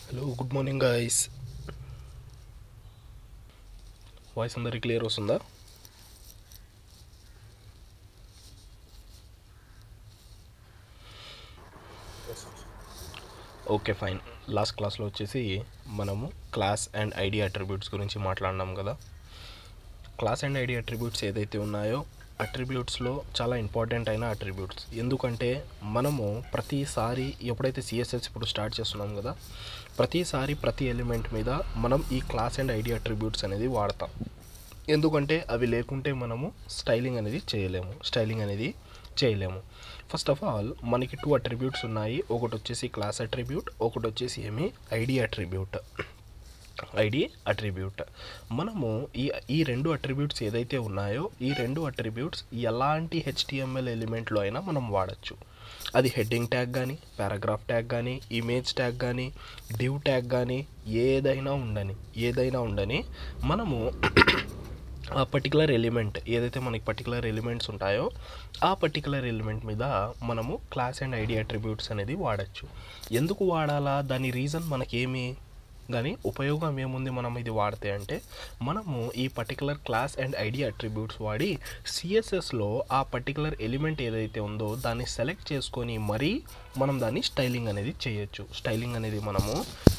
Hello good morning guys. Voice అందరికి clear వస్తుందా? Okay fine. Last క్లాస్లో వచ్చేసి మనము క్లాస్ అండ్ ఐడి అట్రిబ్యూట్స్ గురించి మాట్లాడినాం కదా. క్లాస్ అండ్ ఐడి అట్రిబ్యూట్స్ ఏదైతే ఉన్నాయో అట్రిబ్యూట్స్లో చాలా ఇంపార్టెంట్ అయిన అట్రిబ్యూట్స్. ఎందుకంటే మనము ప్రతిసారి ఎప్పుడైతే సిఎస్ఎస్ ఇప్పుడు స్టార్ట్ చేస్తున్నాం కదా, ప్రతిసారి ప్రతి ఎలిమెంట్ మీద మనం ఈ క్లాస్ అండ్ ఐడి అట్రిబ్యూట్స్ అనేది వాడతాం. ఎందుకంటే అవి లేకుంటే మనము స్టైలింగ్ అనేది చేయలేము. ఫస్ట్ ఆఫ్ ఆల్ మనకి 2 అట్రిబ్యూట్స్ ఉన్నాయి. ఒకటి వచ్చేసి క్లాస్ అట్రిబ్యూట్, ఒకటి వచ్చేసి ఐడి అట్రిబ్యూట్. మనము ఈ రెండు అట్రిబ్యూట్స్ ఏదైతే ఉన్నాయో ఈ రెండు అట్రిబ్యూట్స్ ఎలాంటి హెచ్టిఎంఎల్ ఎలిమెంట్లో అయినా మనం వాడచ్చు. అది హెడ్డింగ్ ట్యాగ్ కానీ, పారాగ్రాఫ్ ట్యాగ్ కానీ, ఇమేజ్ ట్యాగ్ కానీ, డివ్ ట్యాగ్ కానీ, ఏదైనా ఉండని మనము ఆ పర్టికులర్ ఎలిమెంట్ ఏదైతే మనకి పర్టికులర్ ఎలిమెంట్స్ ఉంటాయో ఆ పర్టికులర్ ఎలిమెంట్ మీద మనము క్లాస్ అండ్ ఐడి అట్రిబ్యూట్స్ అనేది వాడచ్చు. ఎందుకు వాడాలా, దాని రీజన్ మనకేమి, దాని ఉపయోగం ఏముంది మనం ఇది వాడితే అంటే, మనము ఈ particular class and ID attributes వాడి సిఎస్ఎస్లో ఆ పర్టికులర్ ఎలిమెంట్ ఏదైతే ఉందో దాన్ని సెలెక్ట్ చేసుకొని మరీ మనం దాన్ని స్టైలింగ్ అనేది మనము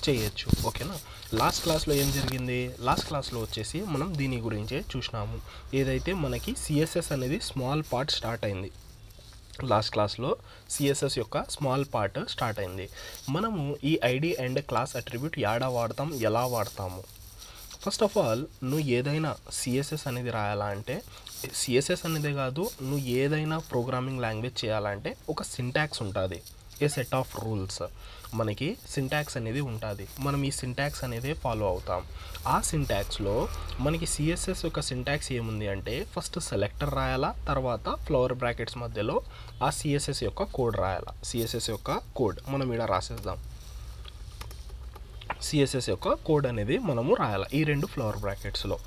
చేయొచ్చు. ఓకేనా. లాస్ట్ క్లాస్లో ఏం జరిగింది, లాస్ట్ క్లాస్లో వచ్చేసి మనం దీని గురించే చూసినాము. ఏదైతే మనకి సిఎస్ఎస్ అనేది స్మాల్ పార్ట్ స్టార్ట్ అయింది, లాస్ట్ క్లాస్లో సిఎస్ఎస్ యొక్క స్మాల్ పార్ట్ స్టార్ట్ అయింది. మనము ఈ ఐడి అండ్ క్లాస్ అట్రిబ్యూట్ వాడతాం, ఎలా వాడతాము? ఫస్ట్ ఆఫ్ ఆల్ నువ్వు ఏదైనా సిఎస్ఎస్ అనేది రాయాలా అంటే, సిఎస్ఎస్ అనేదే కాదు, నువ్వు ఏదైనా ప్రోగ్రామింగ్ లాంగ్వేజ్ చేయాలంటే ఒక సింటాక్స్ ఉంటుంది, ఏ సెట్ ఆఫ్ రూల్స్. మనకి సింటాక్స్ అనేది ఉంటుంది, మనం ఈ సింటాక్స్ అనేది ఫాలో అవుతాం. ఆ సింటాక్స్లో మనకి సిఎస్ఎస్ యొక్క సింటాక్స్ ఏముంది అంటే, ఫస్ట్ సెలెక్టర్ రాయాలా, తర్వాత ఫ్లవర్ బ్రాకెట్స్ మధ్యలో ఆ సిఎస్ఎస్ యొక్క కోడ్ రాయాలా. సిఎస్ఎస్ యొక్క కోడ్ మనం ఇక్కడ రాసేద్దాం. సిఎస్ఎస్ యొక్క కోడ్ అనేది మనము రాయాలి ఈ రెండు ఫ్లవర్ బ్రాకెట్స్లో.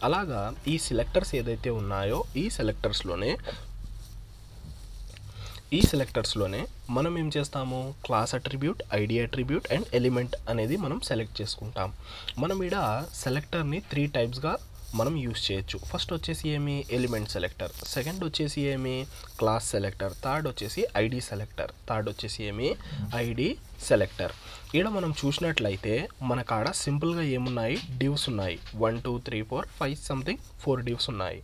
అలాగా ఈ సెలెక్టర్స్ ఏదైతే ఉన్నాయో ఈ సెలెక్టర్స్లోనే మనం ఏం చేస్తాము, class attribute, ID attribute and element అనేది మనం సెలెక్ట్ చేసుకుంటాం. మనం ఇక్కడ సెలెక్టర్ని 3 టైప్స్గా మనం యూస్ చేయొచ్చు. ఫస్ట్ వచ్చేసి ఎలిమెంట్ సెలెక్టర్, సెకండ్ వచ్చేసి క్లాస్ సెలెక్టర్, థర్డ్ వచ్చేసి ఐడి సెలెక్టర్, థర్డ్ వచ్చేసి ఐడి సెలెక్టర్. ఇక్కడ మనం చూసినట్లయితే మన కాడ సింపుల్గా ఏమున్నాయి, డివ్స్ ఉన్నాయి. 1 2 3 4 5 సంథింగ్ 4 డివ్స్ ఉన్నాయి.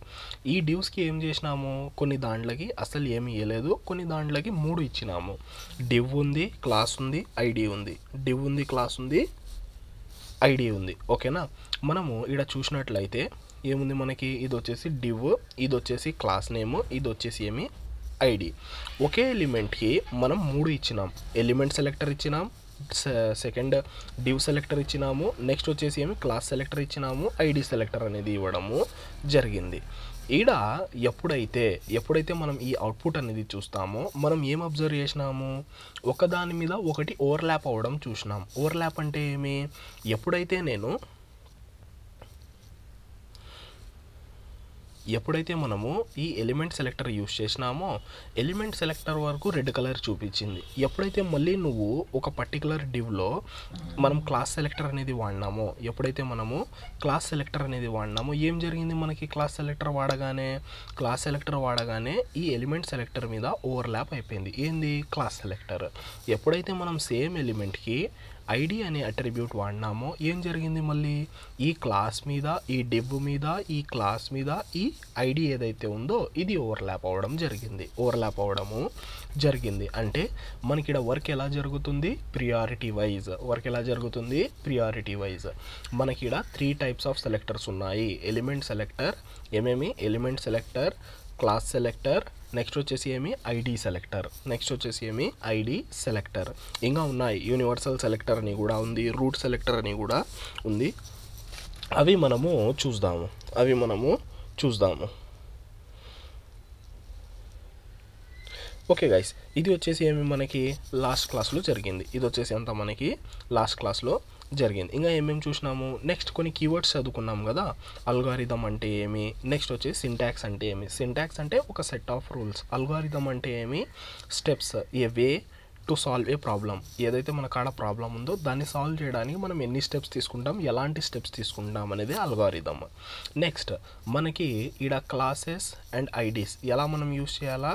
ఈ డివ్స్కి ఏం చేసినాము, కొన్ని దాంట్లకి అసలు ఏమీ ఇవ్వలేదు, కొన్ని దాంట్లకి 3 ఇచ్చినాము. డివ్ ఉంది, క్లాస్ ఉంది, ఐడి ఉంది. డివ్ ఉంది, క్లాస్ ఉంది, ఐడి ఉంది. ఓకేనా. మనము ఇక్కడ చూసినట్లయితే ఏముంది మనకి, ఇది వచ్చేసి డివ్, ఇది వచ్చేసి క్లాస్ నేమ్, ఇది వచ్చేసి ఐడి. ఒకే ఎలిమెంట్కి మనం 3 ఇచ్చినాం. ఎలిమెంట్ సెలెక్టర్ ఇచ్చినాం, సెకండ్ డివ్ సెలెక్టర్ ఇచ్చినాము, నెక్స్ట్ వచ్చేసి క్లాస్ సెలెక్టర్ ఇచ్చినాము, ఐడి సెలెక్టర్ అనేది ఇవ్వడము జరిగింది. ఈడ ఎప్పుడైతే మనం ఈ అవుట్పుట్ అనేది చూస్తామో మనం ఏం అబ్జర్వ్ చేసినాము, ఒకదాని మీద ఒకటి ఓవర్లాప్ అవ్వడం చూసినాం. ఓవర్లాప్ అంటే ఎప్పుడైతే మనము ఈ ఎలిమెంట్ సెలెక్టర్ యూస్ చేసినామో ఎలిమెంట్ సెలెక్టర్ వరకు రెడ్ కలర్ చూపించింది. ఎప్పుడైతే మళ్ళీ నువ్వు ఒక పర్టికులర్ డివ్లో మనం క్లాస్ సెలెక్టర్ అనేది వాడినామో ఏం జరిగింది, మనకి క్లాస్ సెలెక్టర్ వాడగానే ఈ ఎలిమెంట్ సెలెక్టర్ మీద ఓవర్లాప్ అయిపోయింది. ఏంది, క్లాస్ సెలెక్టర్. ఎప్పుడైతే మనం సేమ్ ఎలిమెంట్కి ఐడి అనే అట్రిబ్యూట్ వాడినామో ఏం జరిగింది, మళ్ళీ ఈ క్లాస్ మీద, ఈ డివ్ మీద, ఈ క్లాస్ మీద ఈ ఐడి ఏదైతే ఉందో ఇది ఓవర్లాప్ అవ్వడము జరిగింది. అంటే మనకి ఇక్కడ వర్క్ ఎలా జరుగుతుంది, ప్రియారిటీ వైజ్. మనకి ఇక్కడ 3 టైప్స్ ఆఫ్ సెలెక్టర్స్ ఉన్నాయి. Element selector, class selector, next వచ్చేసి ఐడి సెలెక్టర్. ఇంకా ఉన్నాయి, యూనివర్సల్ సెలెక్టర్ అని కూడా ఉంది, రూట్ సెలెక్టర్ అని కూడా ఉంది. అవి మనము చూద్దాము. ఓకే గైస్, ఇది వచ్చేసి మనకి లాస్ట్ క్లాస్లో జరిగింది. ఇంకా ఏమేమి చూసినాము, నెక్స్ట్ కొన్ని కీవర్డ్స్ చదువుకున్నాం కదా. అల్గారిథం అంటే ఏమి, నెక్స్ట్ వచ్చేసి సింటాక్స్ అంటే ఒక సెట్ ఆఫ్ రూల్స్. అల్గారిథం అంటే steps, A way to solve A problem. ఏదైతే మన కాడ ప్రాబ్లం ఉందో దాన్ని సాల్వ్ చేయడానికి మనం ఎన్ని స్టెప్స్ తీసుకుంటాం, ఎలాంటి స్టెప్స్ తీసుకుంటాం అనేది అల్గారిథం. నెక్స్ట్ మనకి ఈడ క్లాసెస్ అండ్ ఐడీస్ ఎలా మనం యూస్ చేయాలా,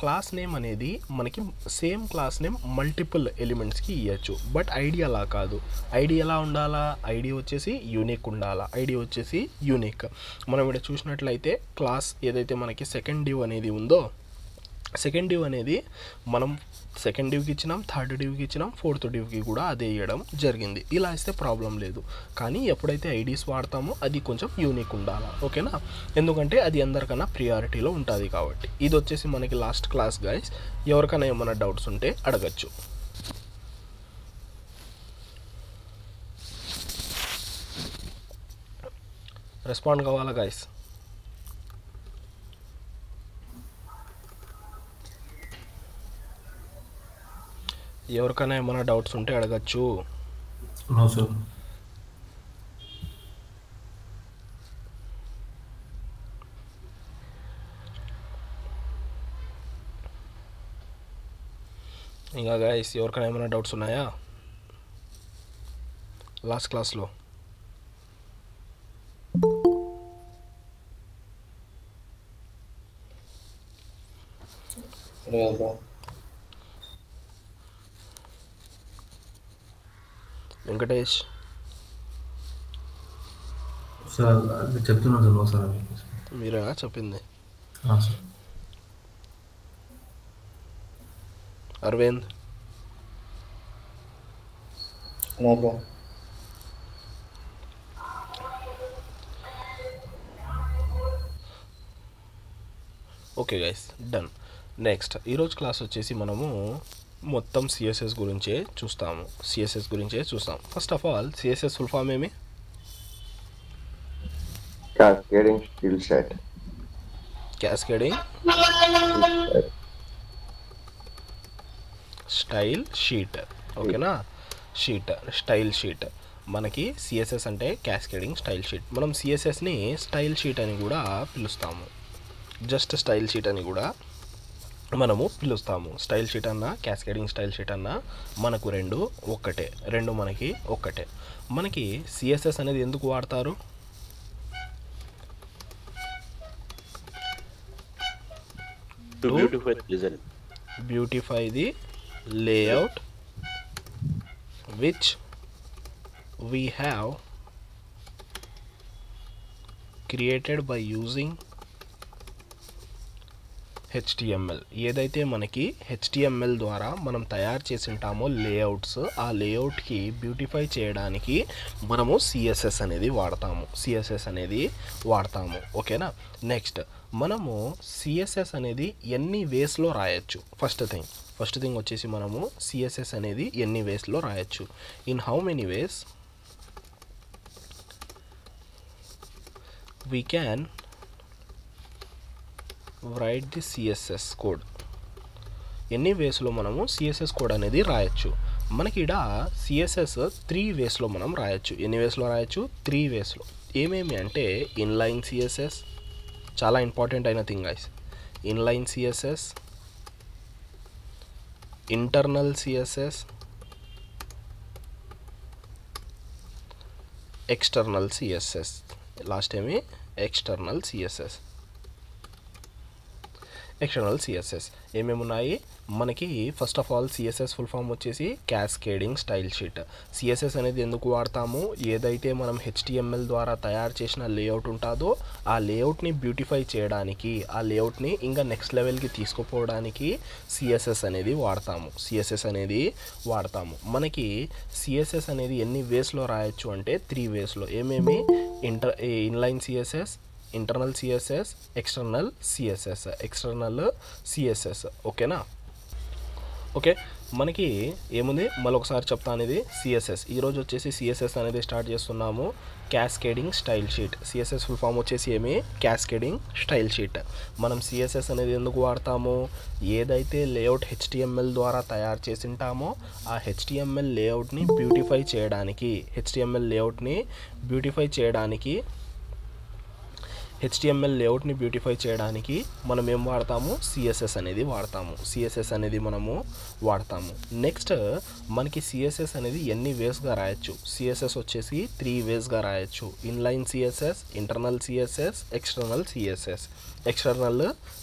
క్లాస్ నేమ్ అనేది మనకి సేమ్ క్లాస్ నేమ్ మల్టిపుల్ ఎలిమెంట్స్కి ఇవ్వచ్చు. బట్ ఐడి అలా కాదు. ఐడి ఎలా ఉండాలా, ఐడి వచ్చేసి యూనిక్ ఉండాలా. ఐడి వచ్చేసి యూనిక్. మనం ఇక్కడ చూసినట్లయితే క్లాస్ ఏదైతే మనకి సెకండ్ డివ్ అనేది ఉందో, సెకండ్ డివ్ అనేది మనం సెకండ్ డివ్కి ఇచ్చినాం, థర్డ్ డివ్కి ఇచ్చినాం, ఫోర్త్ డివ్కి కూడా అదే ఇవ్వడం జరిగింది. ఇలా ఇస్తే ప్రాబ్లం లేదు. కానీ ఎప్పుడైతే ఐడీస్ వాడతామో అది కొంచెం యూనిక్ ఉండాలి, ఓకేనా? ఎందుకంటే అది అందరికన్నా ప్రియారిటీలో ఉంటుంది కాబట్టి. ఇది వచ్చేసి మనకి లాస్ట్ క్లాస్ గైస్. ఎవరికైనా ఏమైనా డౌట్స్ ఉంటే అడగచ్చు. రెస్పాండ్ కావాలా గైస్? ఎవరికైనా ఏమైనా డౌట్స్ ఉంటే అడగచ్చు. ఇంకా గైస్ ఎవరికైనా ఏమైనా డౌట్స్ ఉన్నాయా లాస్ట్ క్లాస్లో? వెంకటేష్ సార్ చెప్తున్నారు సార్, మీరా చెప్పింది? Aravind okay guys, done. Next ఈరోజు క్లాస్ వచ్చేసి మనము మొత్తం సిఎస్ఎస్ గురించే చూస్తాము. First of all CSS full form ఏమి? Cascading style sheet. Cascading style sheet, ఓకేనా? Style sheet. మనకి సిఎస్ఎస్ అంటే క్యాస్కేడింగ్ స్టైల్ షీట్. మనం సిఎస్ఎస్ని స్టైల్ షీట్ అని కూడా పిలుస్తాము. జస్ట్ స్టైల్ షీట్ అని కూడా మనము పిలుస్తాము. స్టైల్ షీట్ అన్నా క్యాస్కేడింగ్ స్టైల్ షీట్ అన్నా మనకు రెండు మనకి ఒక్కటే. మనకి సిఎస్ఎస్ అనేది ఎందుకు వాడతారు? Beautify the layout which we have created by using HTML. ఏదైతే మనకి HTML ద్వారా మనం తయారు చేసి ఉంటామో లేఅవుట్స్, ఆ లేఅవుట్కి బ్యూటిఫై చేయడానికి మనము సిఎస్ఎస్ అనేది వాడతాము. ఓకేనా? నెక్స్ట్ మనము సిఎస్ఎస్ అనేది ఎన్ని వేస్లో రాయొచ్చు? ఫస్ట్ థింగ్ వచ్చేసి మనము సిఎస్ఎస్ అనేది ఎన్ని వేస్లో రాయొచ్చు? In how many ways we can write the CSS code. ఎన్ని వేస్లో మనము సిఎస్ఎస్ కోడ్ అనేది రాయొచ్చు? మనకి ఇక్కడ సిఎస్ఎస్ 3 వేస్లో మనం రాయొచ్చు. ఎన్ని వేస్లో రాయొచ్చు? 3 వేస్లో. ఏమేమి అంటే ఇన్లైన్ సిఎస్ఎస్, చాలా ఇంపార్టెంట్ అయిన thing guys. Inline CSS, internal CSS, external CSS. Last ఏమి? External CSS. ఏమేమి ఉన్నాయి మనకి? First of all CSS full form వచ్చేసి క్యాస్కేడింగ్ స్టైల్ షీట్. సిఎస్ఎస్ అనేది ఎందుకు వాడతాము? ఏదైతే మనం HTML ద్వారా తయారు చేసిన లేఅవుట్ ఉంటుందో ఆ లేఅవుట్ని బ్యూటిఫై చేయడానికి, ఆ లేఅవుట్ని ఇంకా నెక్స్ట్ లెవెల్కి తీసుకుపోవడానికి సిఎస్ఎస్ అనేది వాడతాము. మనకి సిఎస్ఎస్ అనేది ఎన్ని వేస్లో రాయొచ్చు అంటే 3 వేస్లో. ఏమేమి? Inline CSS, internal CSS, external CSS. ఓకేనా? ఓకే, మనకి ఏముంది మళ్ళీ ఒకసారి చెప్తాను. ఇది సిఎస్ఎస్. ఈరోజు వచ్చేసి సిఎస్ఎస్ అనేది స్టార్ట్ చేస్తున్నాము. Cascading style sheet. CSS full form వచ్చేసి ఏమి? Cascading style sheet. మనం సిఎస్ఎస్ అనేది ఎందుకు వాడతాము? ఏదైతే లేఅవుట్ HTML ద్వారా తయారు చేసి ఉంటామో ఆ HTML లేఅవుట్ని బ్యూటిఫై చేయడానికి HTML లేఅవుట్ని బ్యూటిఫై చేయడానికి మనం ఏం వాడతాము, సిఎస్ఎస్ అనేది వాడతాము. సిఎస్ఎస్ అనేది మనము వాడతాము. నెక్స్ట్ మనకి సిఎస్ఎస్ అనేది ఎన్ని వేస్గా రాయొచ్చు, సిఎస్ఎస్ వచ్చేసి 3 వేస్గా రాయొచ్చు. Inline CSS, internal CSS, external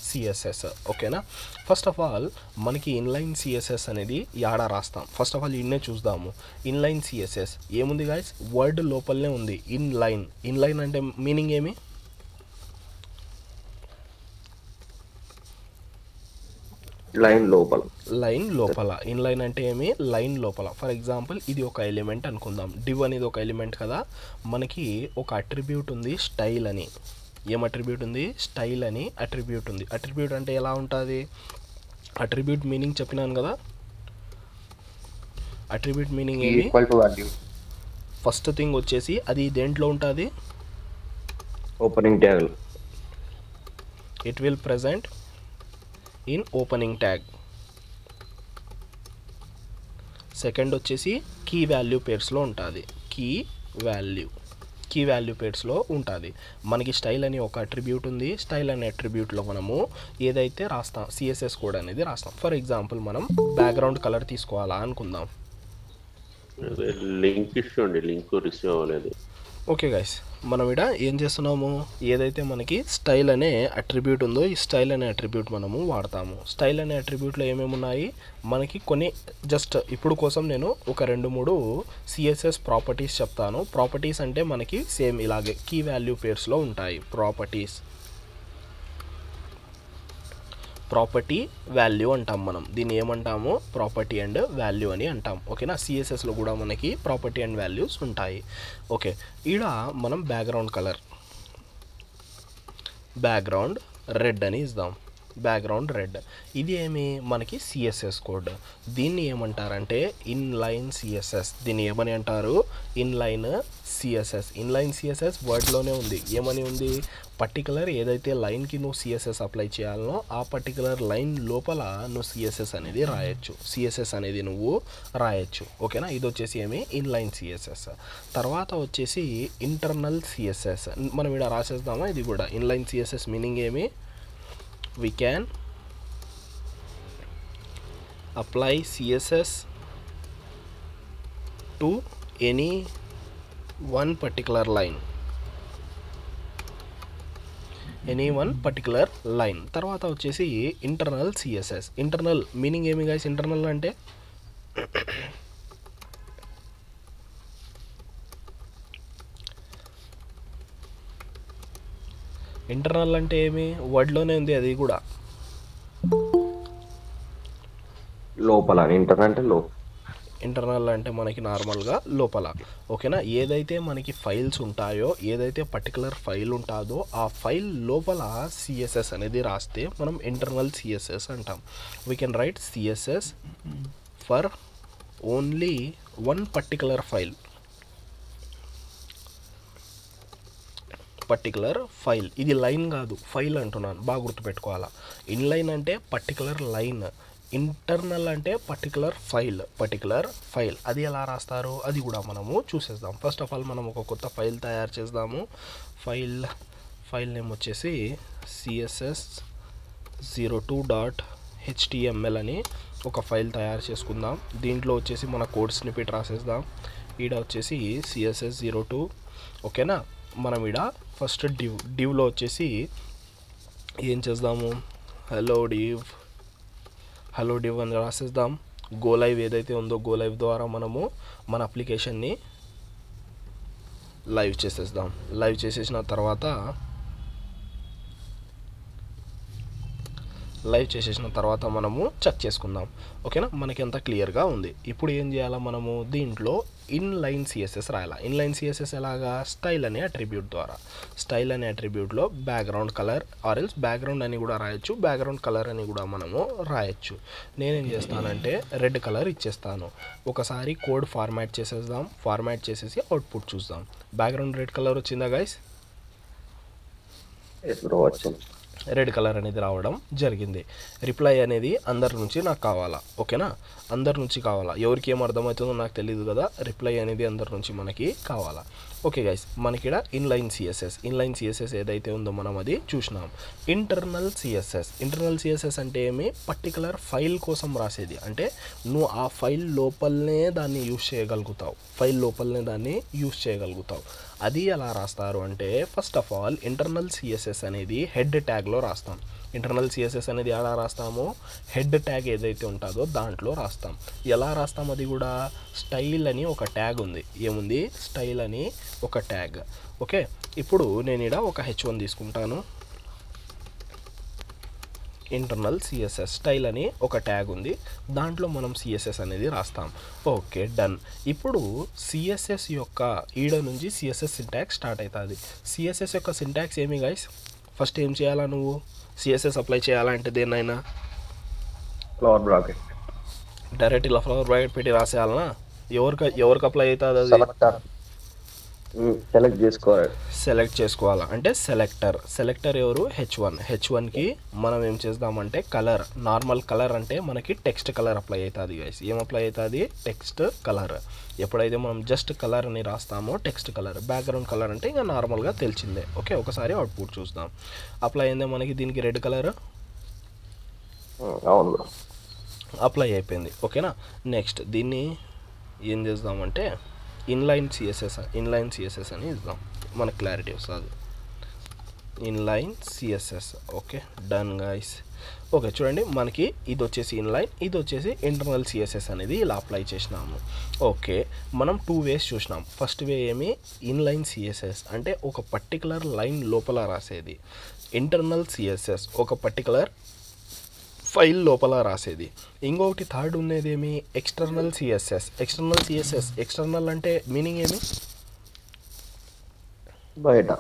CSS. ఓకేనా. ఫస్ట్ ఆఫ్ ఆల్ మనకి ఇన్లైన్ సిఎస్ఎస్ అనేది యాడా రాస్తాం. ఫస్ట్ ఆఫ్ ఆల్ ఇన్నే చూద్దాము. ఇన్లైన్ సిఎస్ఎస్ ఏముంది గాయస్, వర్డ్ లోపలనే ఉంది. ఇన్లైన్ అంటే మీనింగ్ ఏమి, లైన్ లోపల. ఇన్లైన్ అంటే ఏమి, లైన్ లోపల. ఫర్ ఎగ్జాంపుల్ ఇది ఒక ఎలిమెంట్ అనుకుందాం. డివ్ అనేది ఒక ఎలిమెంట్ కదా. మనకి ఒక అట్రిబ్యూట్ ఉంది స్టైల్ అని. ఏం అట్రిబ్యూట్ ఉంది, స్టైల్ అని అట్రిబ్యూట్ ఉంది. అట్రిబ్యూట్ అంటే ఎలా ఉంటుంది, అట్రిబ్యూట్ మీనింగ్ చెప్పినాను కదా. అట్రిబ్యూట్ మీనింగ్ ఏమి, ఫస్ట్ థింగ్ వచ్చేసి అది దేంట్లో ఉంటుంది, opening tag. It will present in opening tag. Second వచ్చేసి కీ వాల్యూ పేర్స్లో ఉంటుంది. కీ వాల్యూ పేర్స్లో ఉంటుంది. మనకి స్టైల్ అని ఒక అట్రిబ్యూట్ ఉంది. స్టైల్ అనే అట్రిబ్యూట్లో మనము ఏదైతే రాస్తాం, సిఎస్ఎస్ కోడ్ అనేది రాస్తాం. ఫర్ ఎగ్జాంపుల్ మనం బ్యాక్గ్రౌండ్ కలర్ తీసుకోవాలా అనుకుందాం. లింక్ రిసీవ్ అవ్వలేదు. ఓకే గైస్, మనం ఇక్కడ ఏం చేస్తున్నాము, ఏదైతే మనకి స్టైల్ అనే అట్రిబ్యూట్ ఉందో ఈ స్టైల్ అనే అట్రిబ్యూట్ మనము వాడతాము. స్టైల్ అనే అట్రిబ్యూట్లో ఏమేమి ఉన్నాయి, మనకి కొన్ని జస్ట్ ఇప్పుడు కోసం నేను ఒక 2-3 సిఎస్ఎస్ ప్రాపర్టీస్ చెప్తాను. ప్రాపర్టీస్ అంటే మనకి సేమ్ ఇలాగే కీ వాల్యూ పేర్స్లో ఉంటాయి. ప్రాపర్టీ వాల్యూ అంటాం మనం. దీన్ని ఏమంటాము, ప్రాపర్టీ అండ్ వాల్యూ అని అంటాం. ఓకేనా. సిఎస్ఎస్లో కూడా మనకి ప్రాపర్టీ అండ్ వాల్యూస్ ఉంటాయి. ఓకే, ఈడ మనం బ్యాక్గ్రౌండ్ రెడ్ అని ఇద్దాం. బ్యాక్గ్రౌండ్ రెడ్ ఇది ఏమి, మనకి సిఎస్ఎస్ కోడ్. దీన్ని ఏమంటారంటే ఇన్లైన్ సిఎస్ఎస్. దీన్ని ఏమని అంటారు, ఇన్లైన్ సిఎస్ఎస్ వర్డ్లోనే ఉంది. ఏమని ఉంది, పర్టికులర్ ఏదైతే లైన్కి నువ్వు సిఎస్ఎస్ అప్లై చేయాలనో ఆ పర్టికులర్ లైన్ లోపల నువ్వు సిఎస్ఎస్ అనేది రాయొచ్చు. ఓకేనా. ఇది వచ్చేసి ఏమి, ఇన్లైన్ సిఎస్ఎస్. తర్వాత వచ్చేసి ఇంటర్నల్ సిఎస్ఎస్. మనం ఇక్కడ రాసేద్దామా, ఇది కూడా ఇన్లైన్ సిఎస్ఎస్ మీనింగ్ ఏమి, we can apply CSS to any one particular line. తర్వాత వచ్చేసి ఇంటర్నల్ సిఎస్ఎస్. ఇంటర్నల్ మీనింగ్ ఏమి గైస్, ఇంటర్నల్ అంటే ఇంటర్నల్ అంటే ఏమి, వర్డ్లోనే ఉంది. అది కూడా లోపల. ఇంటర్నల్ అంటే మనకి నార్మల్గా లోపల. ఓకేనా. ఏదైతే మనకి ఫైల్స్ ఉంటాయో, ఏదైతే పర్టికులర్ ఫైల్ ఉంటుందో ఆ ఫైల్ లోపల సిఎస్ఎస్ అనేది రాస్తే మనం ఇంటర్నల్ సిఎస్ఎస్ అంటాం. We can write CSS for only one particular file. ఇది లైన్ కాదు, ఫైల్ అంటున్నాను, బాగా గుర్తుపెట్టుకోవాలా. ఇన్లైన్ అంటే పర్టికులర్ లైన్, ఇంటర్నల్ అంటే పర్టికులర్ ఫైల్. అది ఎలా రాస్తారు అది కూడా మనము చూసేద్దాం. ఫస్ట్ ఆఫ్ ఆల్ మనం ఒక కొత్త ఫైల్ తయారు చేద్దాము. ఫైల్ నేమ్ వచ్చేసి css02.html అని ఒక ఫైల్ తయారు చేసుకుందాం. దీంట్లో వచ్చేసి మన కోడ్ స్నిపెట్ రాసేద్దాం. ఈడ వచ్చేసి css02. ఓకేనా. మనం ఈడ ఫస్ట్ డివ్లో వచ్చేసి ఏం చేద్దాము, హలో డివ్ అని రాసేద్దాం. గో లైవ్ ఏదైతే ఉందో గో లైవ్ ద్వారా మనము మన అప్లికేషన్ని లైవ్ చేసేద్దాం. లైవ్ చేసేసిన తర్వాత మనము చెక్ చేసుకుందాం. ఓకేనా. మనకి అంతా క్లియర్గా ఉంది. ఇప్పుడు ఏం చేయాలా, మనము దీంట్లో ఇన్లైన్ సిఎస్ఎస్ రాయాలా. ఇన్లైన్ సిఎస్ఎస్ ఎలాగా, స్టైల్ అనే అట్రిబ్యూట్ ద్వారా. స్టైల్ అనే అట్రిబ్యూట్లో బ్యాక్గ్రౌండ్ కలర్ ఆర్ఎల్స్ బ్యాక్గ్రౌండ్ అని కూడా రాయొచ్చు, బ్యాక్గ్రౌండ్ కలర్ అని కూడా మనము రాయొచ్చు. నేనేం చేస్తానంటే రెడ్ కలర్ ఇచ్చేస్తాను. ఒకసారి కోడ్ ఫార్మాట్ చేసేద్దాం. ఫార్మాట్ చేసేసి అవుట్పుట్ చూద్దాం. బ్యాక్గ్రౌండ్ రెడ్ కలర్ వచ్చిందా గైస్? రెడ్ కలర్ అనేది రావడం జరిగింది. రిప్లై అనేది అందరి నుంచి నాకు కావాలా. ఓకేనా. అందరి నుంచి కావాలా. ఎవరికి ఏం అర్థమవుతుందో నాకు తెలియదు కదా. రిప్లై అనేది అందరి నుంచి మనకి కావాలా. ఓకే గైస్, మనకి ఇక్కడ ఇన్లైన్ సిఎస్ఎస్ ఏదైతే ఉందో మనం అది చూసినాం. ఇంటర్నల్ సిఎస్ఎస్ అంటే ఏమి, పర్టికులర్ ఫైల్ కోసం రాసేది. అంటే నువ్వు ఆ ఫైల్ లోపలనే దాన్ని యూజ్ చేయగలుగుతావు. అది ఎలా రాస్తారు అంటే, first of all internal CSS అనేది హెడ్ ట్యాగ్లో రాస్తాం. ఇంటర్నల్ సిఎస్ఎస్ అనేది ఎలా రాస్తామో, హెడ్ ట్యాగ్ ఏదైతే ఉంటుందో దాంట్లో రాస్తాం. ఎలా రాస్తాం, అది కూడా స్టైల్ అని ఒక ట్యాగ్ ఉంది. ఏముంది, స్టైల్ అని ఒక ట్యాగ్. ఓకే, ఇప్పుడు నేను ఇక్కడ ఒక H1 తీసుకుంటాను. ఇంటర్నల్ సిఎస్ఎస్ స్టైల్ అని ఒక ట్యాగ్ ఉంది, దాంట్లో మనం సిఎస్ఎస్ అనేది రాస్తాం. Okay, done. ఇప్పుడు సిఎస్ఎస్ యొక్క ఈడ నుంచి సిఎస్ఎస్ సింటాక్స్ స్టార్ట్ అవుతుంది. సిఎస్ఎస్ యొక్క సింటాక్స్ ఏమి గైస్, ఫస్ట్ ఏం చేయాలా, నువ్వు సిఎస్ఎస్ అప్లై చేయాలంటే దేన్నైనా ఫ్లవర్ బ్రాకెట్ డైరెక్ట్ ఇలా ఫ్లవర్ బ్రాకెట్ పెట్టి రాసేయాలనా? ఎవరికి అప్లై అవుతుంది అది? సెలెక్ట్ చేసుకోవాలా అంటే సెలెక్టర్ ఎవరు, హెచ్1కి మనం ఏం చేద్దామంటే కలర్, నార్మల్ కలర్ అంటే మనకి టెక్స్ట్ కలర్ అప్లై అవుతుంది గైస్. ఏం అప్లై అవుతుంది, టెక్స్ట్ కలర్. ఎప్పుడైతే మనం జస్ట్ కలర్ అని రాస్తామో టెక్స్ట్ కలర్, బ్యాక్గ్రౌండ్ కలర్ అంటే ఇంకా నార్మల్గా తెలిసిందే. ఓకే, ఒకసారి అవుట్పుట్ చూద్దాం. అప్లై అయిందే మనకి దీనికి రెడ్ కలర్ అప్లై అయిపోయింది. ఓకేనా, నెక్స్ట్ దీన్ని ఏం చేద్దామంటే ఇన్లైన్ సిఎస్ఎస్ అని ఇద్దాం, మనకు క్లారిటీ వస్తుంది. Inline CSS. Okay, done guys. Okay, చూడండి మనకి ఇది వచ్చేసి ఇన్లైన్, ఇది వచ్చేసి ఇంటర్నల్ సిఎస్ఎస్ అనేది ఇలా అప్లై చేసినాము. ఓకే, మనం 2 వేస్ చూసినాం. ఫస్ట్ వే ఏమి, ఇన్లైన్ సిఎస్ఎస్ అంటే ఒక పర్టికులర్ లైన్ లోపల రాసేది. ఇంటర్నల్ సిఎస్ఎస్ ఒక పర్టికులర్ ఫైల్ లోపల రాసేది. ఇంకొకటి థర్డ్ ఉండేది ఏమి, ఎక్స్టర్నల్ సిఎస్ఎస్. ఎక్స్టర్నల్ అంటే మీనింగ్ ఏమి, బయట.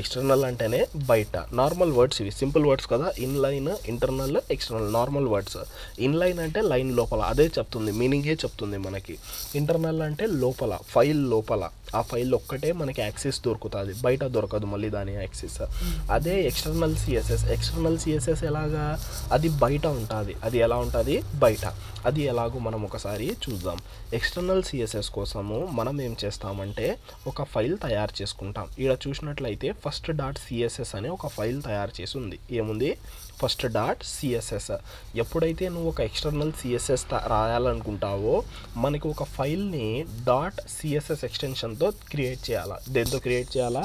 ఎక్స్టర్నల్ అంటేనే బయట. నార్మల్ వర్డ్స్ ఇవి, సింపుల్ వర్డ్స్ కదా. Inline, internal, external normal words. Inline అంటే లైన్ లోపల, అదే చెప్తుంది, మీనింగే చెప్తుంది మనకి. ఇంటర్నల్ అంటే లోపల, ఫైల్ లోపల, ఆ ఫైల్ ఒక్కటే మనకి యాక్సెస్ దొరుకుతుంది, బయట దొరకదు మళ్ళీ దాని యాక్సెస్. అదే ఎక్స్టర్నల్ సిఎస్ఎస్ ఎలాగా, అది బయట ఉంటుంది. అది ఎలా ఉంటుంది, బయట. అది ఎలాగో మనం ఒకసారి చూద్దాం. ఎక్స్టర్నల్ సిఎస్ఎస్ కోసము మనం ఏం చేస్తామంటే ఒక ఫైల్ తయారు చేసుకుంటాం. ఇక్కడ చూసినట్లయితే ఫస్ట్ డాట్ సిఎస్ఎస్ అనే ఒక ఫైల్ తయారు చేసి ఉంది. ఏముంది, ఫస్ట్ డాట్ సిఎస్ఎస్. ఎప్పుడైతే నువ్వు ఒక ఎక్స్టర్నల్ సిఎస్ఎస్ రాయాలనుకుంటావో మనకి ఒక ఫైల్ని డాట్ సిఎస్ఎస్ ఎక్స్టెన్షన్తో క్రియేట్ చేయాలా. దేంతో క్రియేట్ చేయాలా,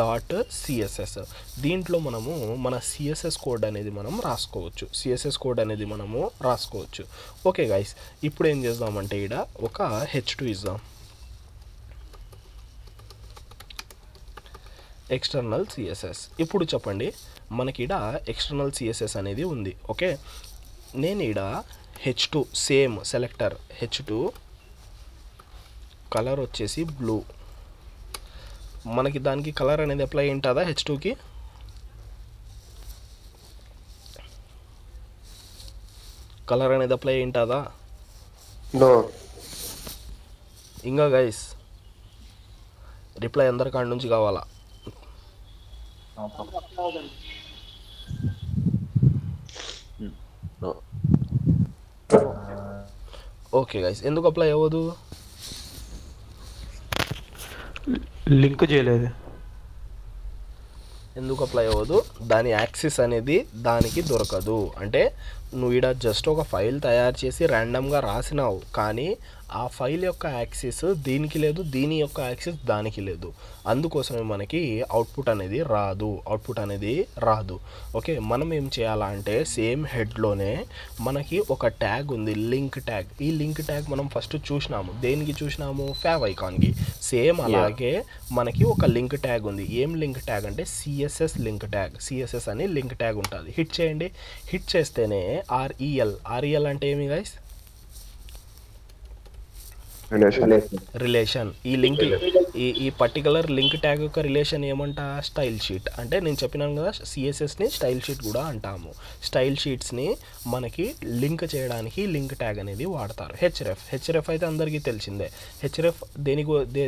డాట్ సిఎస్ఎస్. దీంట్లో మనము మన సిఎస్ఎస్ కోడ్ అనేది మనం రాసుకోవచ్చు. ఓకే గైస్, ఇప్పుడు ఏం చేద్దామంటే ఇక్కడ ఒక H2 ఇద్దాం. External CSS. ఇప్పుడు చెప్పండి, మనకి ఇక్కడ ఎక్స్టర్నల్ సిఎస్ఎస్ అనేది ఉంది. ఓకే, నేను ఇక్కడ H2 same selector H2 colour వచ్చేసి బ్లూ. మనకి దానికి కలర్ అనేది అప్లై ఉంటుందా, H2కి? కలర్ అనేది అప్లై ఉంటుందా? ఇంకా గైస్ రిప్లై అందరి కాడి నుంచి కావాలా? ఓకే గైస్, ఎందుకు అప్లై అవ్వదు? లింక్ చేయలేదు. ఎందుకు అప్లై అవ్వదు? దాని యాక్సెస్ అనేది దానికి దొరకదు. అంటే నువ్వు ఇక్కడ జస్ట్ ఒక ఫైల్ తయారు చేసి ర్యాండమ్గా రాసినావు, కానీ ఆ ఫైల్ యొక్క యాక్సెస్ దీనికి లేదు, దీని యొక్క యాక్సెస్ దానికి లేదు. అందుకోసమే మనకి అవుట్పుట్ అనేది రాదు. ఓకే, మనం ఏం చేయాలా అంటే సేమ్ హెడ్లోనే మనకి ఒక ట్యాగ్ ఉంది, లింక్ ట్యాగ్. ఈ లింక్ ట్యాగ్ మనం ఫస్ట్ చూసినాము. దేనికి చూసినాము? ఫేవ్ ఐకాన్కి. సేమ్ అలాగే మనకి ఒక లింక్ ట్యాగ్ ఉంది. ఏం లింక్ ట్యాగ్ అంటే సిఎస్ఎస్ లింక్ ట్యాగ్. సిఎస్ఎస్ అని లింక్ ట్యాగ్ ఉంటుంది. హిట్ చేయండి. హిట్ చేస్తేనే ఆర్ఈఎల్ అంటే ఏమి గైస్? రిలేషన్. ఈ లింక్ ఈ పర్టికులర్ లింక్ ట్యాగ్ యొక్క రిలేషన్ ఏమంటా? Style sheet. అంటే నేను చెప్పినాను కదా, సిఎస్ఎస్ని స్టైల్ షీట్ కూడా అంటాము. స్టైల్ షీట్స్ని మనకి లింక్ చేయడానికి లింక్ ట్యాగ్ అనేది వాడతారు. హెచ్రెఫ్ అయితే అందరికీ తెలిసిందే. హెచ్రెఫ్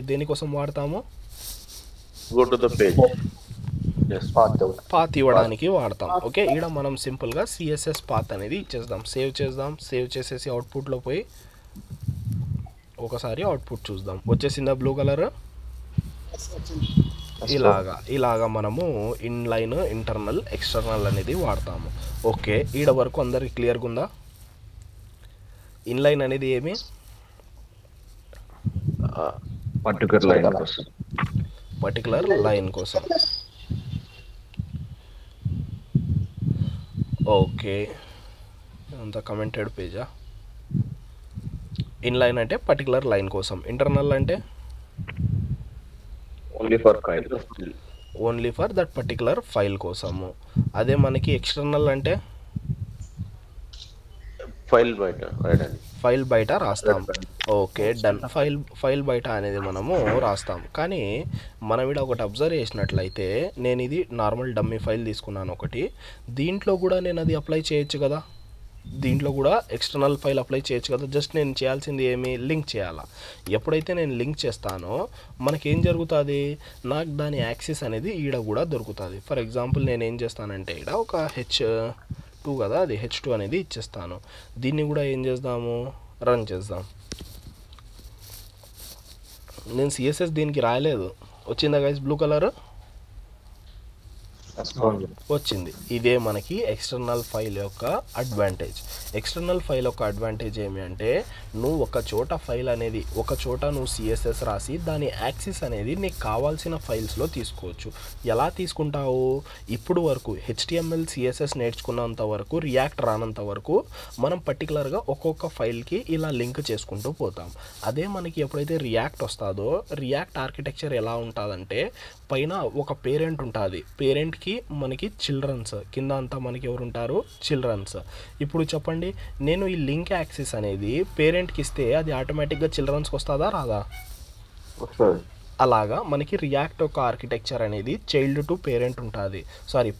దేనికోసం వాడతాము? పాత్ ఇవ్వడానికి వాడతాం. ఓకే, ఇక్కడ మనం సింపుల్గా సిఎస్ఎస్ పాత్ అనేది ఇచ్చేద్దాం. సేవ్ చేసేసి అవుట్పుట్లో పోయి ఒకసారి అవుట్పుట్ చూద్దాం. వచ్చేసిందా బ్లూ కలర్? ఇలాగా మనము ఇన్లైన్, ఇంటర్నల్, ఎక్స్టర్నల్ అనేది వాడతాము. ఓకే, ఈడ వరకు అందరికి క్లియర్గా ఉందా? ఇన్లైన్ అనేది ఏమి? పర్టికులర్ లైన్ కోసం. పర్టికులర్ లైన్ కోసం. ఓకే, అంత కమెంటెడ్ పేజా? ఇన్లైన్ అంటే పర్టికులర్ లైన్ కోసం, ఇంటర్నల్ అంటే only for that particular file కోసము. అదే మనకి ఎక్స్టర్నల్ అంటే ఫైల్ బయట రాస్తాం. Okay, done. ఫైల్ బయట అనేది మనము రాస్తాం. కానీ మనం ఇక్కడ ఒకటి అబ్జర్వ్ చేసినట్లయితే, నేను ఇది నార్మల్ డమ్మీ ఫైల్ తీసుకున్నాను ఒకటి. దీంట్లో కూడా నేను అది అప్లై చేయొచ్చు కదా, దీంట్లో కూడా ఎక్స్టర్నల్ ఫైల్ అప్లై చేయొచ్చు కదా. జస్ట్ నేను చేయాల్సింది ఏమి, లింక్ చేయాలా. ఎప్పుడైతే నేను లింక్ చేస్తానో మనకేం జరుగుతుంది, నాకు దాని యాక్సెస్ అనేది ఈడ కూడా దొరుకుతుంది. ఫర్ ఎగ్జాంపుల్ నేను ఏం చేస్తానంటే ఈడ ఒక H2 కదా, అది H2 అనేది ఇచ్చేస్తాను. దీన్ని కూడా ఏం చేద్దాము, రన్ చేద్దాం. నేను సిఎస్ఎస్ దీనికి రాయలేదు. వచ్చిందా గైస్ బ్లూ కలర్? వచ్చింది. ఇదే మనకి ఎక్స్టర్నల్ ఫైల్ యొక్క అడ్వాంటేజ్. ఎక్స్టర్నల్ ఫైల్ యొక్క అడ్వాంటేజ్ ఏమి అంటే, నువ్వు ఒక చోట ఫైల్ అనేది ఒక చోట నువ్వు సిఎస్ఎస్ రాసి దాని యాక్సెస్ అనేది నీకు కావాల్సిన ఫైల్స్లో తీసుకోవచ్చు. ఎలా తీసుకుంటావు? ఇప్పుడు వరకు HTML CSS నేర్చుకున్నంత వరకు, రియాక్ట్ రానంత వరకు మనం పర్టికులర్గా ఒక్కొక్క ఫైల్కి ఇలా లింక్ చేసుకుంటూ పోతాం. అదే మనకి ఎప్పుడైతే రియాక్ట్ వస్తుందో, రియాక్ట్ ఆర్కిటెక్చర్ ఎలా ఉంటుందంటే, పైన ఒక పేరెంట్ ఉంటుంది. పేరెంట్కి మనకి చిల్డ్రన్స్, కింద అంతా మనకి ఎవరు ఉంటారు, చిల్డ్రన్స్. ఇప్పుడు చెప్పండి, నేను ఈ లింక్ యాక్సెస్ అనేది పేరెంట్కి ఇస్తే అది ఆటోమేటిక్గా చిల్డ్రన్స్కి వస్తుందా, రాదా? అలాగా మనకి రియాక్ట్ యొక్క ఆర్కిటెక్చర్ అనేది చైల్డ్ టు పేరెంట్ ఉంటుంది,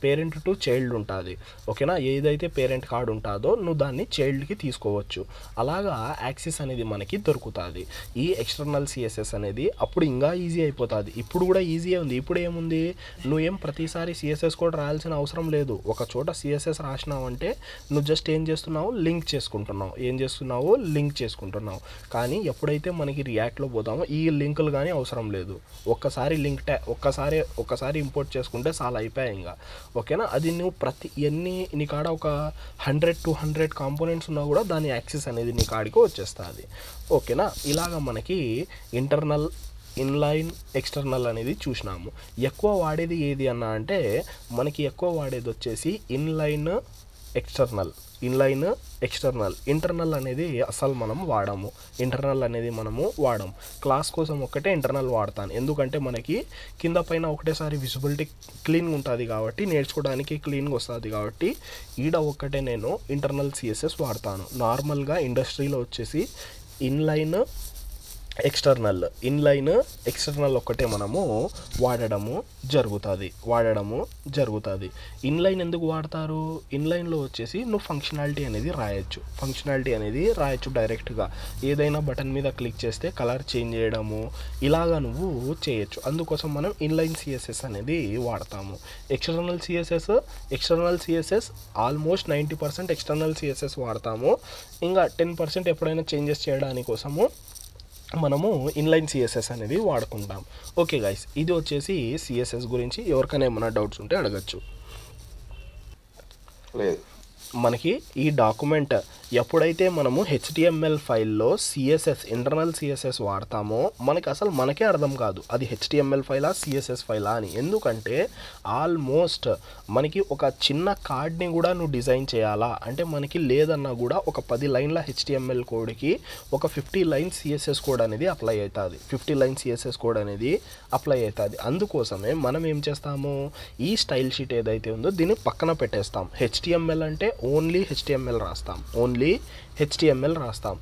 పేరెంట్ టు చైల్డ్ ఉంటుంది. ఓకేనా? ఏదైతే పేరెంట్ కార్డ్ ఉంటుందో నువ్వు దాన్ని చైల్డ్కి తీసుకోవచ్చు. అలాగా యాక్సెస్ అనేది మనకి దొరుకుతుంది. ఈ ఎక్స్టర్నల్ సిఎస్ఎస్ అనేది అప్పుడు ఇంకా ఈజీ అయిపోతుంది. ఇప్పుడు కూడా ఈజీ ఉంది. ఇప్పుడు ఏముంది, నువ్వేం ప్రతిసారి సిఎస్ఎస్ కూడా రాయాల్సిన అవసరం లేదు. ఒక చోట సిఎస్ఎస్ రాసినావు అంటే నువ్వు జస్ట్ ఏం చేస్తున్నావు, లింక్ చేసుకుంటున్నావు. కానీ ఎప్పుడైతే మనకి రియాక్ట్లో పోతామో ఈ లింకులు కానీ అవసరం లేదు. ఒక్కసారి లింక్ ఒక్కసారి ఇంపోర్ట్ చేసుకుంటే చాలా అయిపోయాయి ఇంకా. ఓకేనా? అది నువ్వు నీ కాడ ఒక 100-200 కాంపోనెంట్స్ ఉన్నా కూడా దాని యాక్సెస్ అనేది నీ కాడికి వచ్చేస్తుంది. ఓకేనా? ఇలాగ మనకి ఇంటర్నల్, ఇన్లైన్, ఎక్స్టర్నల్ అనేది చూసినాము. ఎక్కువ వాడేది ఏది అన్నా అంటే, మనకి ఎక్కువ వాడేది వచ్చేసి ఇన్లైన్, ఎక్స్టర్నల్. ఇంటర్నల్ అనేది అసలు మనం వాడము. క్లాస్ కోసం ఒక్కటే ఇంటర్నల్ వాడతాను. ఎందుకంటే మనకి కింద పైన ఒకటేసారి విజిబిలిటీ క్లీన్గా ఉంటుంది కాబట్టి, నేర్చుకోవడానికి క్లీన్గా వస్తుంది కాబట్టి ఈడ ఒక్కటే నేను ఇంటర్నల్ సిఎస్ఎస్ వాడతాను. నార్మల్గా ఇండస్ట్రీలో వచ్చేసి ఇన్లైన్, ఎక్స్టర్నల్ ఒక్కటే మనము వాడడము జరుగుతుంది. ఇన్లైన్ ఎందుకు వాడతారు? ఇన్లైన్లో వచ్చేసి నువ్వు ఫంక్షనాలిటీ అనేది రాయొచ్చు డైరెక్ట్గా. ఏదైనా బటన్ మీద క్లిక్ చేస్తే కలర్ చేంజ్ చేయడము ఇలాగా నువ్వు చేయొచ్చు. అందుకోసం మనం ఇన్లైన్ సిఎస్ఎస్ అనేది వాడతాము. External CSS almost 90% external CSS వాడతాము. ఇంకా 10% ఎప్పుడైనా చేంజెస్ చేయడానికి కోసము మనము ఇన్లైన్ సిఎస్ఎస్ అనేది వాడుకుంటాం. ఓకే గైస్, ఇది వచ్చేసి సిఎస్ఎస్ గురించి. ఎవరికైనా ఏమైనా డౌట్స్ ఉంటే అడగచ్చు. లేదు, మనకి ఈ డాక్యుమెంట్ ఎప్పుడైతే మనము HTML ఫైల్లో ఇంటర్నల్ సిఎస్ఎస్ వాడతామో మనకే అర్థం కాదు అది HTML ఫైలా సిఎస్ఎస్ ఫైలా అని. ఎందుకంటే ఆల్మోస్ట్ మనకి ఒక చిన్న కార్డ్ని కూడా నువ్వు డిజైన్ చేయాలా అంటే మనకి లేదన్నా కూడా ఒక 10 లైన్ల HTML కోడ్కి ఒక 50 లైన్స్ సిఎస్ఎస్ కోడ్ అనేది అప్లై అవుతుంది. అందుకోసమే మనం ఏం చేస్తాము, ఈ స్టైల్ షీట్ ఏదైతే ఉందో దీన్ని పక్కన పెట్టేస్తాం. HTML అంటే ఓన్లీ HTML రాస్తాం.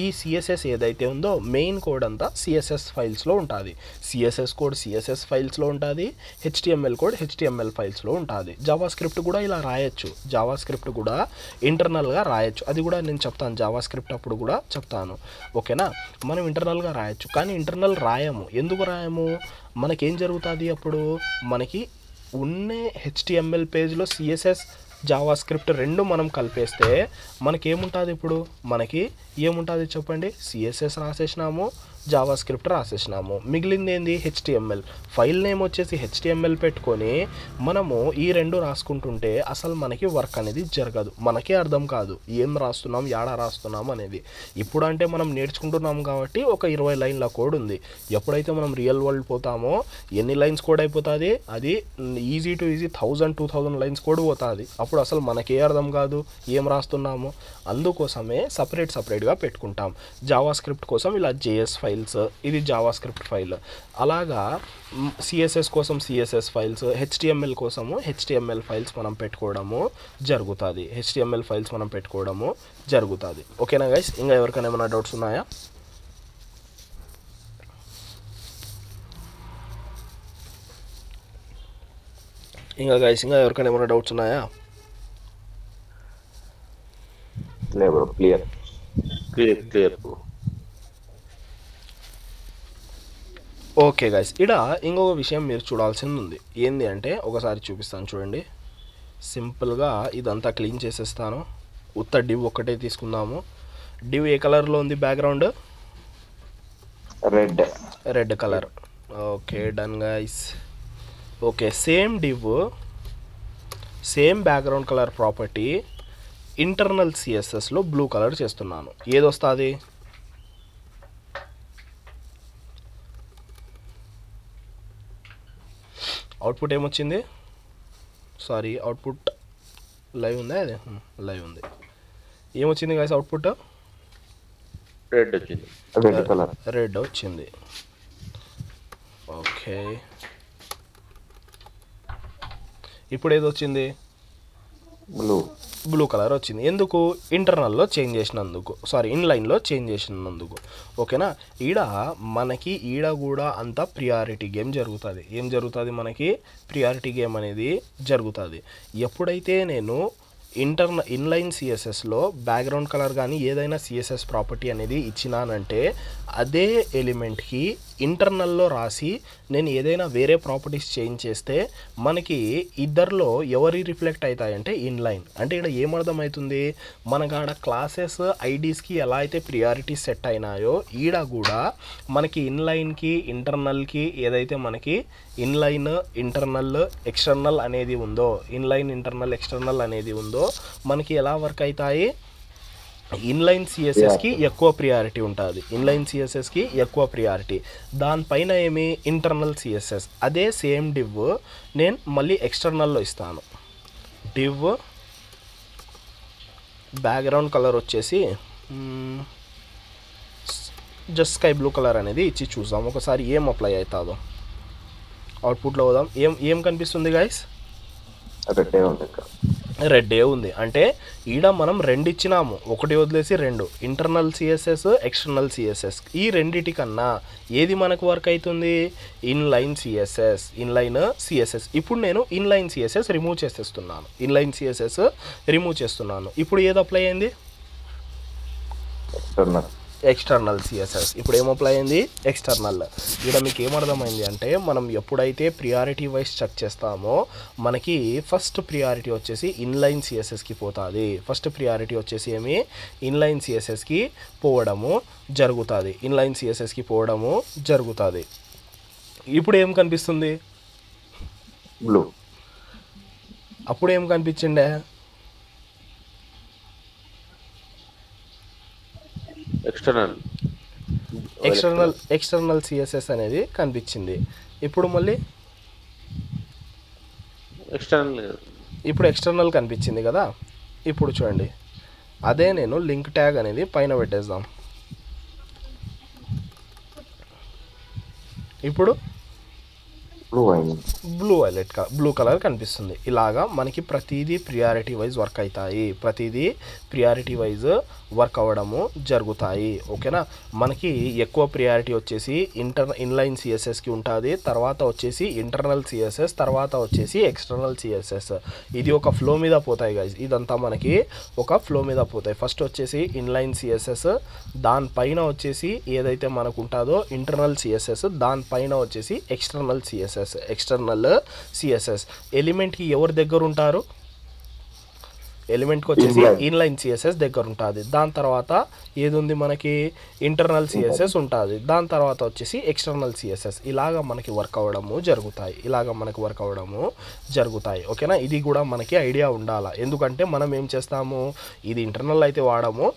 ఈ సిఎస్ఎస్ ఏదైతే ఉందో మెయిన్ కోడ్ అంతా సిఎస్ఎస్ ఫైల్స్లో ఉంటుంది. సిఎస్ఎస్ కోడ్ సిఎస్ఎస్ ఫైల్స్లో ఉంటుంది, HTML కోడ్ HTML ఫైల్స్లో ఉంటుంది. జావా స్క్రిప్ట్ కూడా ఇలా రాయొచ్చు. జావా స్క్రిప్ట్ కూడా ఇంటర్నల్గా రాయొచ్చు. అది కూడా నేను చెప్తాను, జావా స్క్రిప్ట్ అప్పుడు కూడా చెప్తాను. ఓకేనా? మనం ఇంటర్నల్గా రాయొచ్చు, కానీ ఇంటర్నల్ రాయము. ఎందుకు రాయము? మనకేం జరుగుతుంది, అప్పుడు మనకి ఉన్నే HTML పేజ్లో సిఎస్ఎస్ జావా స్క్రిప్ట్ రెండు మనం కలిపేస్తే మనకేముంటుంది, ఇప్పుడు మనకి ఏముంటుంది చెప్పండి, సిఎస్ఎస్ రాసేసినాము, జావా స్క్రిప్ట్ రాసేసినాము. మిగిలింది ఏంది హెచ్టిఎంఎల్. ఫైల్ నేమ్ వచ్చేసి హెచ్టిఎంఎల్ పెట్టుకొని మనము ఈ రెండు రాసుకుంటుంటే అసలు మనకి వర్క్ అనేది జరగదు, మనకే అర్థం కాదు ఏం రాస్తున్నాం యాడా రాస్తున్నాం అనేది. ఇప్పుడు అంటే మనం నేర్చుకుంటున్నాం కాబట్టి ఒక 20 లైన్ల కోడ్ ఉంది. ఎప్పుడైతే మనం రియల్ వరల్డ్ పోతామో ఎన్ని లైన్స్ కోడ్ అయిపోతుంది, అది easy to easy 1000-2000 lines code పోతుంది. అప్పుడు అసలు మనకే అర్థం కాదు ఏం రాస్తున్నాము. అందుకోసమే సపరేట్గా పెట్టుకుంటాం. జావా స్క్రిప్ట్ కోసం ఇలా జేఎస్ ఫైల్స్, ఇది జావా స్క్రిప్ట్ ఫైల్. అలాగా సిఎస్ఎస్ కోసం సిఎస్ఎస్ ఫైల్స్, హెచ్టిఎంఎల్ కోసము హెచ్టిఎంఎల్ ఫైల్స్ మనం పెట్టుకోవడము జరుగుతుంది. హెచ్టిఎంఎల్ ఫైల్స్ మనం పెట్టుకోవడము జరుగుతుంది. ఓకేనా గైస్? ఇంకా ఎవరికైనా ఏమైనా డౌట్స్ ఉన్నాయా? ఇంకా ఎవరికైనా ఏమైనా డౌట్స్ ఉన్నాయా? లేదు, క్లియర్. ఓకే గైస్, ఇక్కడ ఇంకొక విషయం మీరు చూడాల్సింది ఉంది. ఏంది అంటే ఒకసారి చూపిస్తాను చూడండి. సింపుల్గా ఇదంతా క్లీన్ చేసేస్తాను. ఉత్త డివ్ ఒక్కటే తీసుకుందాము. డివ్ ఏ కలర్లో ఉంది? Background red colour. Okay, done guys. Okay, same div same background colour property internal సిఎస్ఎస్లో బ్లూ కలర్ చేస్తున్నాను. ఏది వస్తుంది? అవుట్పుట్ ఏమొచ్చింది? సారీ, అవుట్పుట్ లైవ్ ఉందా? అదే లైవ్ ఉంది. ఏమొచ్చింది గైస్? అవుట్పుట్ రెడ్ వచ్చింది. రెడ్ వచ్చింది. ఓకే, ఇప్పుడు ఏది వచ్చింది? బ్లూ కలర్ వచ్చింది. ఎందుకు? ఇంటర్నల్లో చేంజ్ చేసినందుకు, ఇన్లైన్లో చేంజ్ చేసినందుకు. ఓకేనా? మనకి కూడా అంతా ప్రియారిటీ గేమ్ జరుగుతుంది. ఏం జరుగుతుంది? మనకి ప్రియారిటీ గేమ్ అనేది జరుగుతుంది. ఎప్పుడైతే నేను ఇన్లైన్ సిఎస్ఎస్లో బ్యాక్గ్రౌండ్ కలర్ కానీ ఏదైనా సిఎస్ఎస్ ప్రాపర్టీ అనేది ఇచ్చినానంటే అదే ఎలిమెంట్కి ఇంటర్నల్లో రాసి నేను ఏదైనా వేరే ప్రాపర్టీస్ చేంజ్ చేస్తే మనకి ఇద్దరిలో ఎవరి రిఫ్లెక్ట్ అవుతాయంటే ఇన్లైన్. అంటే ఇక్కడ ఏమర్థమవుతుంది? మనకు ఆడ క్లాసెస్ ఐడీస్కి ఎలా అయితే ప్రియారిటీ సెట్ అయినాయో కూడా మనకి ఇన్లైన్కి ఇంటర్నల్కి ఏదైతే మనకి ఇన్లైన్ ఇంటర్నల్ ఎక్స్టర్నల్ అనేది ఉందో, ఇన్లైన్ ఇంటర్నల్ ఎక్స్టర్నల్ అనేది ఉందో మనకి ఎలా వర్క్ అవుతాయి? ఇన్లైన్ సిఎస్ఎస్కి ఎక్కువ ప్రియారిటీ ఉంటుంది. ఇన్లైన్ సిఎస్ఎస్కి ఎక్కువ ప్రియారిటీ. దానిపైన ఏమి? Internal CSS. అదే సేమ్ డివ్ నేను మళ్ళీ ఎక్స్టర్నల్లో ఇస్తాను. డివ్ బ్యాక్గ్రౌండ్ కలర్ వచ్చేసి జస్ట్ స్కై బ్లూ కలర్ అనేది ఇచ్చి చూద్దాం ఒకసారి ఏం అప్లై అవుతుందో. అవుట్పుట్లో పోదాం. ఏం కనిపిస్తుంది గైస్? రెడ్ ఉంది. అంటే మనం రెండు ఇచ్చినాము, ఒకటి వదిలేసి రెండు. Internal CSS, external CSS. ఈ రెండిటికన్నా ఏది మనకు వర్క్ అవుతుంది? Inline CSS. ఇప్పుడు నేను ఇన్లైన్ సిఎస్ఎస్ రిమూవ్ చేస్తున్నాను. ఇప్పుడు ఏది అప్లై అయింది? External CSS. ఇప్పుడు ఏం అప్లై అయింది? ఎక్స్టర్నల్. ఇక్కడ మీకు ఏమర్థమైంది అంటే మనం ఎప్పుడైతే ప్రియారిటీ వైజ్ చెక్ చేస్తామో మనకి ఫస్ట్ ప్రియారిటీ వచ్చేసి ఇన్లైన్ సిఎస్ఎస్కి పోతుంది. ఫస్ట్ ప్రియారిటీ వచ్చేసి ఏమి? ఇన్లైన్ సిఎస్ఎస్కి పోవడము జరుగుతుంది. ఇప్పుడు ఏం కనిపిస్తుంది? బ్లూ. అప్పుడు ఏం కనిపించిండే? ఎక్స్టర్నల్ సిఎస్ఎస్ అనేది కనిపించింది. ఇప్పుడు మళ్ళీ ఎక్స్టర్నల్ కనిపించింది కదా. ఇప్పుడు చూడండి, అదే నేను లింక్ ట్యాగ్ అనేది పైన పెట్టేద్దాం. ఇప్పుడు బ్లూ కలర్ కనిపిస్తుంది. ఇలాగా మనకి ప్రతిదీ ప్రియారిటీ వైజ్ వర్క్ అవుతాయి. వర్క్ అవ్వడము జరుగుతాయి. ఓకేనా? మనకి ఎక్కువ ప్రియారిటీ వచ్చేసి ఇన్లైన్ సిఎస్ఎస్కి ఉంటుంది, తర్వాత వచ్చేసి ఇంటర్నల్ సిఎస్ఎస్, తర్వాత వచ్చేసి ఎక్స్టర్నల్ సిఎస్ఎస్. ఇది ఒక ఫ్లో మీద పోతాయి గైస్. ఇదంతా మనకి ఒక ఫ్లో మీద పోతాయి. ఫస్ట్ వచ్చేసి ఇన్లైన్ సిఎస్ఎస్, దానిపైన వచ్చేసి ఏదైతే మనకు ఉంటుందో ఇంటర్నల్ సిఎస్ఎస్, దానిపైన వచ్చేసి ఎక్స్టర్నల్ సిఎస్ఎస్. ఎలిమెంట్కి ఎవరి దగ్గర ఉంటారు? ఎలిమెంట్కి వచ్చేసి Inline. ఇన్లైన్ సిఎస్ఎస్ దగ్గర ఉంటుంది. దాని తర్వాత ఏది ఉంది మనకి ఇంటర్నల్ సిఎస్ఎస్ ఉంటుంది. దాని తర్వాత వచ్చేసి ఎక్స్టర్నల్ సిఎస్ఎస్. ఇలాగ మనకి వర్క్ అవ్వడము జరుగుతాయి. ఓకేనా, ఇది కూడా మనకి ఐడియా ఉండాలి. ఎందుకంటే మనం ఏం చేస్తాము, ఇది ఇంటర్నల్ అయితే వాడము,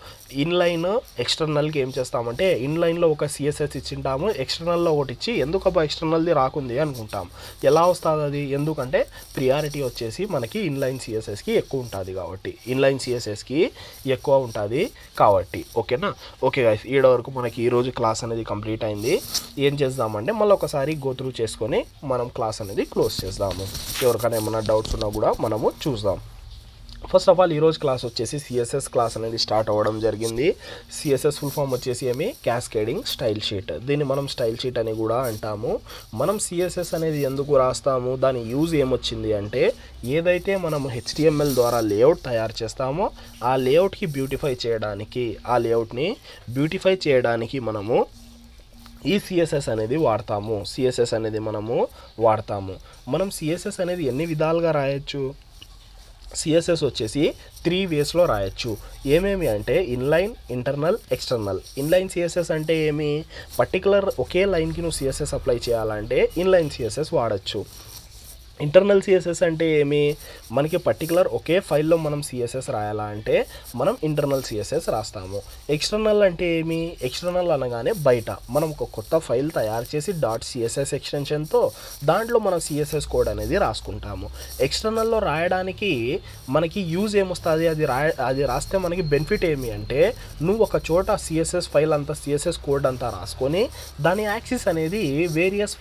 ఇన్లైన్ ఎక్స్టర్నల్కి ఏం చేస్తామంటే ఇన్లైన్లో ఒక సిఎస్ఎస్ ఇచ్చింటాము, ఎక్స్టర్నల్లో ఒకటి ఇచ్చి ఎందుకబ్బా ఎక్స్టర్నల్ది రాకుంది అనుకుంటాం. ఎలా వస్తుంది అది, ఎందుకంటే ప్రియారిటీ వచ్చేసి మనకి ఇన్లైన్ సిఎస్ఎస్కి ఎక్కువ ఉంటుంది కాబట్టి ఓకేనా. ఓకే గైస్, ఈడ వరకు మనకి ఈరోజు క్లాస్ అనేది కంప్లీట్ అయింది. ఏం చేద్దామంటే మళ్ళీ ఒకసారి గో త్రూ చేసుకొని మనం క్లాస్ అనేది క్లోజ్ చేద్దాము. ఎవరికైనా ఏమైనా డౌట్స్ ఉన్నా కూడా మనము చూద్దాం. ఫస్ట్ ఆఫ్ ఆల్ ఈరోజు క్లాస్ వచ్చేసి సిఎస్ఎస్ క్లాస్ అనేది స్టార్ట్ అవ్వడం జరిగింది. సిఎస్ఎస్ ఫుల్ ఫామ్ వచ్చేసి ఏమి, క్యాస్కేడింగ్ స్టైల్ షీట్. దీన్ని మనం స్టైల్ షీట్ అని కూడా అంటాము. మనం సిఎస్ఎస్ అనేది ఎందుకు రాస్తాము, దాని యూజ్ ఏమొచ్చింది అంటే, ఏదైతే మనం HTML ద్వారా లేఅవుట్ తయారు చేస్తామో ఆ లేఅవుట్ని బ్యూటిఫై చేయడానికి మనము ఈ సిఎస్ఎస్ అనేది వాడతాము. మనం సిఎస్ఎస్ అనేది ఎన్ని విధాలుగా రాయొచ్చు, సిఎస్ఎస్ వచ్చేసి 3 వేస్లో రాయొచ్చు. ఏమేమి అంటే inline, internal, external. Inline CSS అంటే ఏమి, పర్టికులర్ ఒకే లైన్కి నువ్వు సిఎస్ఎస్ అప్లై చేయాలంటే ఇన్లైన్ సిఎస్ఎస్ వాడచ్చు. ఇంటర్నల్ సిఎస్ఎస్ అంటే ఏమి, మనకి పర్టికులర్ ఒకే ఫైల్లో మనం సిఎస్ఎస్ రాయాలా అంటే మనం ఇంటర్నల్ సిఎస్ఎస్ రాస్తాము. ఎక్స్టర్నల్ అంటే ఏమి, ఎక్స్టర్నల్ అనగానే బయట మనం ఒక కొత్త ఫైల్ తయారు చేసి .css ఎక్స్టెన్షన్తో దాంట్లో మనం సిఎస్ఎస్ కోడ్ అనేది రాసుకుంటాము. ఎక్స్టర్నల్లో రాయడానికి మనకి యూజ్ ఏమొస్తుంది, అది రాస్తే మనకి బెనిఫిట్ ఏమి అంటే, నువ్వు ఒక చోట సిఎస్ఎస్ ఫైల్ అంతా సిఎస్ఎస్ కోడ్ అంతా రాసుకొని దాని యాక్సిస్ అనేది వేరియస్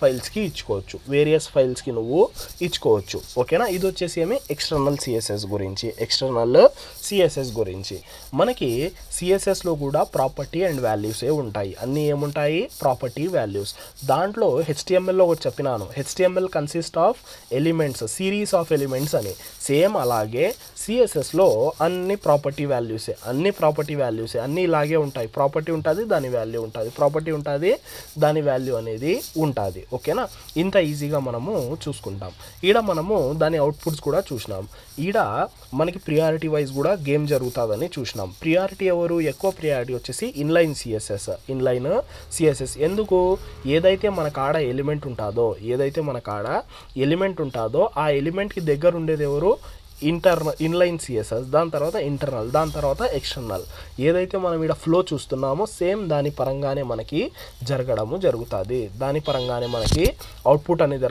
ఫైల్స్కి నువ్వు ఇచ్చుకోవచ్చు. ఓకేనా, ఇది వచ్చేసి ఏమి ఎక్స్టర్నల్ సిఎస్ఎస్ గురించి. మనకి సిఎస్ఎస్లో కూడా ప్రాపర్టీ అండ్ వాల్యూసే ఉంటాయి. అన్నీ ఏముంటాయి, ప్రాపర్టీ వాల్యూస్. దాంట్లో HTMLలో ఒకటి చెప్పినాను, HTML consist of elements, series of elements అని. సేమ్ అలాగే సిఎస్ఎస్లో అన్ని ప్రాపర్టీ వాల్యూసే, అన్నీ ఇలాగే ఉంటాయి. ప్రాపర్టీ ఉంటుంది, దాని వాల్యూ అనేది ఉంటుంది. ఓకేనా, ఇంత ఈజీగా మనము చూసుకుంటాం. ఈడ మనము దాని అవుట్పుట్స్ కూడా చూసినాం. ఈడ మనకి ప్రియారిటీ వైజ్ కూడా గేమ్ జరుగుతుందని చూసినాం. ప్రియారిటీ ఎక్కువ ప్రియారిటీ వచ్చేసి ఇన్లైన్ సిఎస్ఎస్. ఎందుకు, ఏదైతే మన కాడ ఎలిమెంట్ ఉంటుందో ఆ ఎలిమెంట్కి దగ్గర ఉండేది ఎవరు, ఇన్లైన్ సిఎస్ఎస్. దాని తర్వాత ఇంటర్నల్, దాని తర్వాత ఎక్స్టర్నల్. ఏదైతే మనం ఇక్కడ ఫ్లో చూస్తున్నామో సేమ్ దాని పరంగానే మనకి జరుగుతుంది. దాని పరంగానే మనకి అవుట్పుట్ అనేది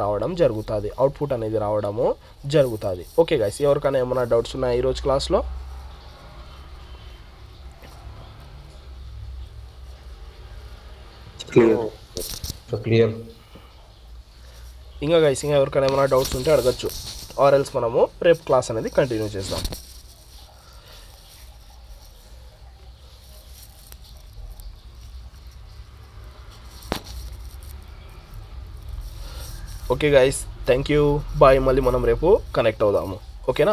రావడము జరుగుతుంది. ఓకే గైస్, ఎవరికైనా ఏమైనా డౌట్స్ ఉన్నాయా ఈరోజు క్లాస్లో? క్లియర్. ఇంకా ఎవరికైనా ఏమైనా డౌట్స్ ఉంటే అడగచ్చు, ఆర్ ఎల్స్ మనము రేపు క్లాస్ అనేది కంటిన్యూ చేద్దాం. Okay guys, thank you, bye. మళ్ళీ మనం రేపు కనెక్ట్ అవుదాము. ఓకేనా.